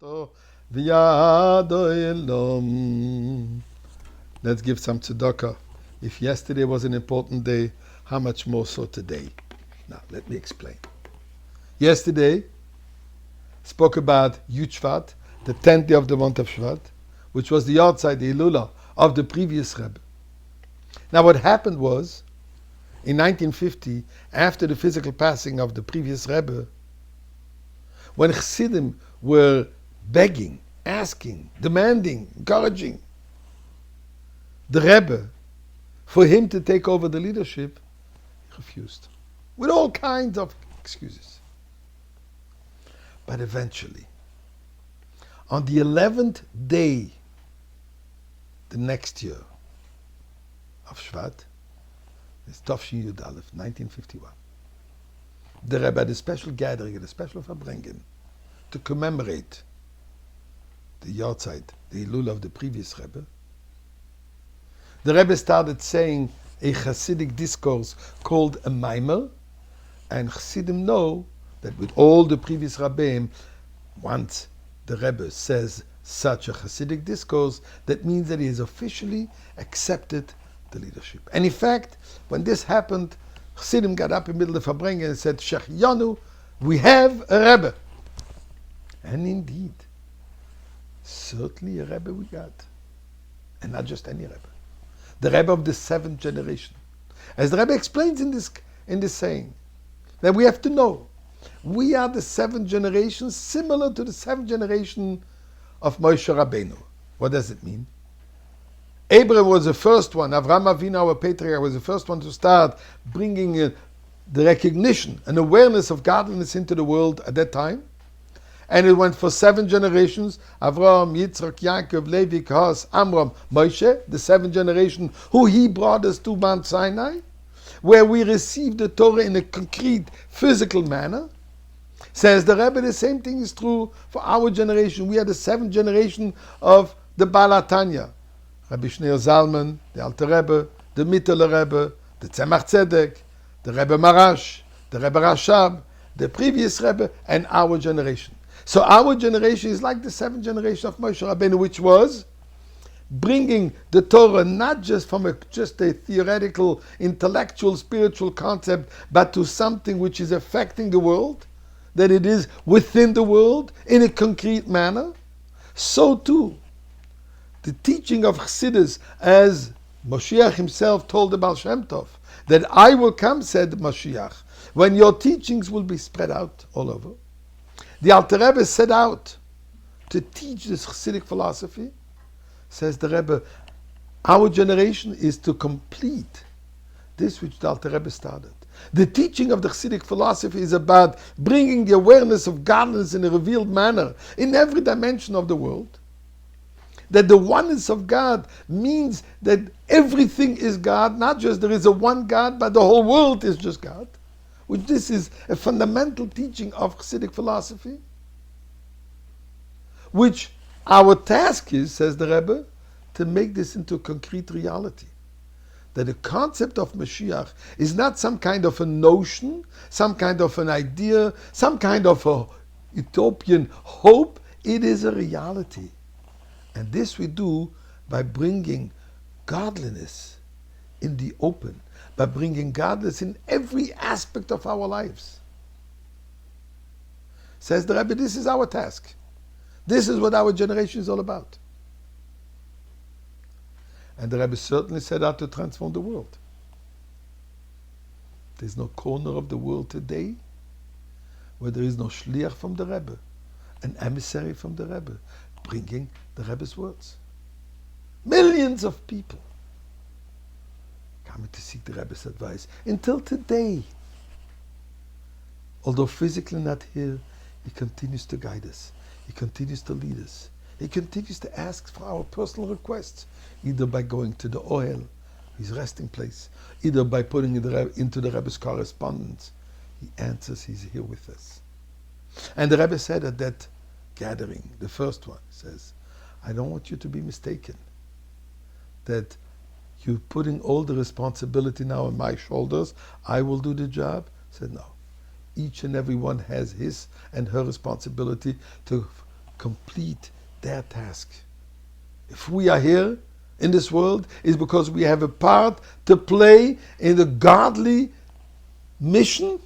To v'yado elom. Let's give some tzedakah. If yesterday was an important day, how much more so today? Now, let me explain. Yesterday, spoke about Yud Shvat, the 10th day of the month of Shvat, which was the outside, the Hilula of the previous Rebbe. Now, what happened was, in 1950, after the physical passing of the previous Rebbe, when Chassidim were begging, asking, demanding, encouraging the Rebbe for him to take over the leadership, he refused, with all kinds of excuses. But eventually, on the 11th day, the next year of Shvat, it's Tafshin Yud Aleph, 1951, the Rebbe had a special gathering, a special Verbringen, to commemorate the Yahrzeit, the Hilul of the previous Rebbe. The Rebbe started saying a Hasidic discourse called a Maimer, and Chassidim know that with all the previous Rabbeim, once the Rebbe says such a Hasidic discourse, that means that he has officially accepted the leadership. And in fact, when this happened, Chassidim got up in the middle of the Verbringen and said, Shechianu, we have a Rebbe. And indeed, certainly a Rebbe we got. And not just any Rebbe. The Rebbe of the 7th generation. As the Rebbe explains in this saying, that we have to know, we are the 7th generation, similar to the 7th generation of Moshe Rabbeinu. What does it mean? Abraham was the first one, Avraham Avinu, our patriarch, was the first one to start bringing the recognition and awareness of godliness into the world at that time. And it went for 7 generations, Avraham, Yitzchak, Yaakov, Levi, Kahas, Amram, Moshe, the 7th generation, who he brought us to Mount Sinai, where we received the Torah in a concrete, physical manner. Says the Rebbe, the same thing is true for our generation. We are the 7th generation of the Baal HaTanya. Rabbi Shneur Zalman, the Alter Rebbe, the Mitteler Rebbe, the Tzemach Tzedek, the Rebbe Marash, the Rebbe Rashab, the previous Rebbe, and our generation. So our generation is like the 7th generation of Moshe Rabbeinu, which was bringing the Torah not just from just a theoretical, intellectual, spiritual concept, but to something which is affecting the world, that it is within the world in a concrete manner. So too, the teaching of Chassidus, as Moshiach himself told the Baal Shem Tov, that I will come, said Moshiach, when your teachings will be spread out all over. The Alter Rebbe set out to teach this Chassidic philosophy. Says the Rebbe, our generation is to complete this which the Alter Rebbe started. The teaching of the Chassidic philosophy is about bringing the awareness of godliness in a revealed manner in every dimension of the world. That the oneness of God means that everything is God, not just there is a one God, but the whole world is just God. Which this is a fundamental teaching of Chassidic philosophy, which our task is, says the Rebbe, to make this into a concrete reality. That the concept of Mashiach is not some kind of a notion, some kind of an idea, some kind of a utopian hope. It is a reality. And this we do by bringing godliness in the open, by bringing godliness in every aspect of our lives. Says the Rebbe, this is our task. This is what our generation is all about. And the Rebbe certainly set out to transform the world. There's no corner of the world today where there is no shliach from the Rebbe, an emissary from the Rebbe, bringing the Rebbe's words. Millions of people coming to seek the Rebbe's advice. Until today, although physically not here, he continues to guide us. He continues to lead us. He continues to ask for our personal requests, either by going to the Ohel, his resting place, either by putting it into the Rebbe's correspondence. He answers, he's here with us. And the Rebbe said at that gathering, the first one, says, I don't want you to be mistaken that you're putting all the responsibility now on my shoulders. I will do the job. Said no. Each and every one has his and her responsibility to complete their task. If we are here in this world, it's because we have a part to play in the godly mission,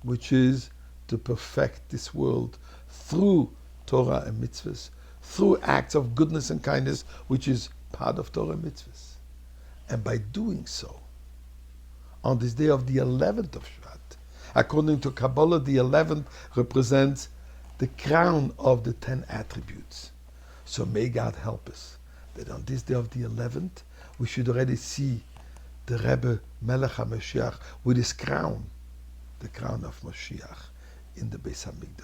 which is to perfect this world through Torah and mitzvahs, through acts of goodness and kindness, which is part of Torah and mitzvahs. And by doing so, on this day of the 11th of Shvat, according to Kabbalah, the 11th represents the crown of the 10 attributes. So may God help us that on this day of the 11th, we should already see the Rebbe Melech HaMashiach with his crown, the crown of Mashiach, in the Beis HaMikdash.